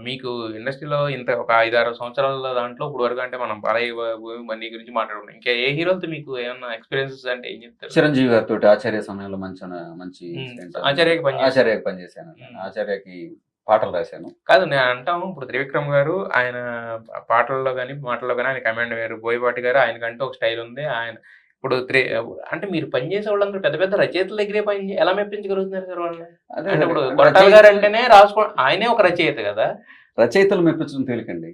మీకు ఇండస్ట్రీలో ఇంత ఒక 5, 6 సంవత్సరాల దాంట్లో ఇప్పుడు వరకు అంటే మనం 'బాలయ్య బాబు', 'బన్నీ' గురించి మాట్లాడుకున్నాం. ఇంకా ఏ హీరోలతో మీకు ఏమన్నా ఎక్స్‌పీరియన్సెస్ అంటే ఏం చెప్తారు? చిరంజీవి గారితోటి 'ఆచార్య' సమయంలో మంచి హ్మ్. ఇన్సిడెంట్. 'ఆచార్యకి' పనిచేశారు. 'ఆచార్యకి' పనిచేశానండి. హ్మ్. 'ఆచార్యకి' పాటలు రాశాను. కాదు అంటాము ఇప్పుడు 'త్రివిక్రమ్' గారు ఆయన పాటల్లో గాని, మాటల్లో గాని ఆయన కమాండ్ వేరు. 'బోయపాటి' గారు ఆయనకంటూ ఒక స్టైల్ ఉంది. ఆయన ఇప్పుడు అంటే మీరు పనిచేసే వాళ్ళందరూ పెద్ద పెద్ద రచయితల దగ్గరే ఎలా మెప్పించగలుగుతున్నారు సార్ వాళ్ళని? అదే అంటే ఇప్పుడు అంటే 'కొరటాల' గారు అంటేనే ఆయనే ఒక రచయిత గదా! రచయితలు మెప్పించడం తేలికండి.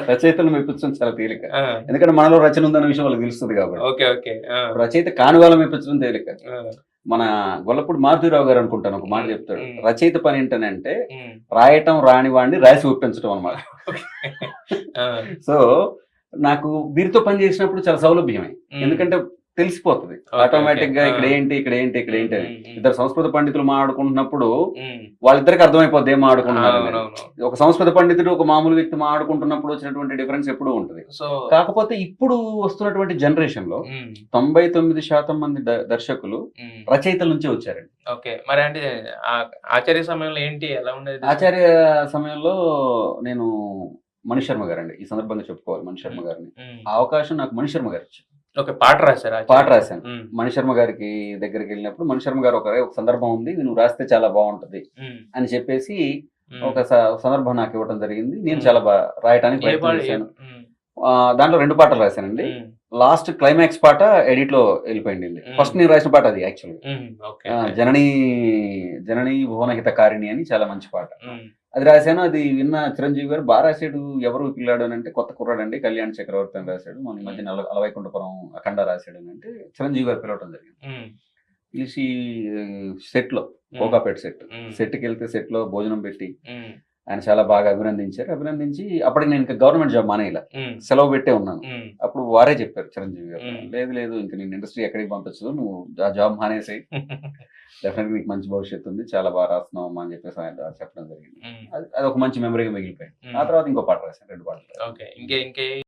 రచయితలు మెప్పించడం చాలా తేలిక. ఆ! ఎందుకంటే మనలో రచన ఉందన్న విషయం వాళ్ళకి తెలుస్తది కాబట్టి. ఓకే. ఓకే. ఆ! రచయిత కాని వాళ్ళని మెప్పించడం తేలిక. ఆ! మన గొల్లపూడి మారుతీరావు గారు అనుకుంటాను ఒక మాట హ్మ్. చెప్తాడు. హ్మ్. రచయిత పని ఏంటనంటే హ్మ్. రాయటం రాని వాడిని రాసి ఒప్పించడం అన్నమాట. ఆ! సో, నాకు వీరితో పని చేసినప్పుడు చాలా సౌలభ్యమే. హ్మ్. ఎందుకంటే తెలిసిపోతది. ఓకే. ఓకే. ఆటోమేటిక్‌గా ఆ! ఇక్కడేంటి అని. ఇద్దరు సంస్కృత పండితులు మాట్లాడుకుంటున్నప్పుడు హ్మ్. వాళ్ళిద్దరికి అర్థమైపోద్ది ఏం మాట్లాడుకుంటున్నారనేది. అవునవును. ఒక సంస్కృత పండితుడు, ఒక మామూలు వ్యక్తి మాట్లాడుకుంటున్నప్పుడు వచ్చినటువంటి డిఫరెన్స్ ఎప్పుడూ ఉంటది. సో కాకపోతే ఇప్పుడు వస్తున్నటువంటి జనరేషన్‌లో హ్మ్. 99% మంది దర్శకులు హ్మ్. రచయితల నుంచే వచ్చారండి. ఓకే. మరి అంటే ఆచార్య సమయంలో ఏంటి? ఎలా ఉండేది? ఆచార్య సమయంలో నేను మణిశర్మ గారండి. ఈ సందర్భంగా చెప్పుకోవాలి మణిశర్మ హ్మ్. గారిని. హ్మ్. ఆ అవకాశం నాకు మణిశర్మ గారిచ్చారు. ఓకే. పాట రాసారా పాట ఆచార్య? రాశాను. హ్మ్. మణిశర్మ గారికి దగ్గరికెళ్ళినప్పుడు మణిశర్మ గారు ఒక సందర్భం ఉంది. ఇది నువ్వు రాస్తే చాలా బావుంటది హ్మ్. అని చెప్పేసి హ్మ్. ఒక సందర్భం నాకివ్వటం జరిగింది. నేను హ్మ్. చాలా రాయటానికి ఏ ప్రయత్నం పాట చేశాను. హ్మ్. దాంట్లో 2 పాటలు రాశానండి. హ్మ్. లాస్ట్ క్లైమాక్స్ పాట ఎడిట్‌లో ఎళ్ళిపోయిందండి. హ్మ్. ఫస్ట్ నేను రాసిన పాట అది యాక్చువల్‌గా. హ్మ్. ఓకే. 'జననీ జననీ భువనహితకారిణి' అని చాలా మంచి పాట. హ్మ్. అది రాశాను. అది విన్న చిరంజీవి గారు రాసాడు. ఎవరు ఈ పిల్లాడు అనంటే కొత్త కుర్రాడండి. 'కళ్యాణ్ చక్రవర్తి' అని రాసాడు. మొన్న ఈ హ్మ్. మధ్య 'అలవైకుంఠపురం అఖండ' రాసాడనంటే చిరంజీవి గారు పిలవటం జరిగింది. హ్మ్. పిలిచి సెట్‌లో హ్మ్. కోకాపేట సెట్. హ్మ్. సెట్‌కెళ్తే సెట్‌లో భోజనం పెట్టి హ్మ్. ఆయన చాలా బాగా అభినందించారు. అభినందించి అప్పటికి నేను ఇంకా గవర్నమెంట్ జాబ్ మానేయలా. హ్మ్. సెలవు పెట్టే ఉన్నాను. హ్మ్. అప్పుడు వారే చెప్పారు చిరంజీవి గారు. హ్మ్. లేదు ఇంక నిన్ను ఇండస్ట్రీ ఎక్కడికి పంపించదు. నువ్వు ఆ జాబ్ మానేసేయి. డెఫినెట్‌గా నీకు మంచి భవిష్యత్తు ఉంది. చాలా బాగా రాస్తున్నావమ్మా అని చెప్పేసి ఆయన చెప్పడం జరిగింది. హ్మ్. అదొక మంచి మెమరీగా మిగిలిపోయింది. ఆ హ్మ్. తర్వాత ఇంకో పాట రాశాను. 2 పాటలు రాశాను. ఓకే. ఇంకే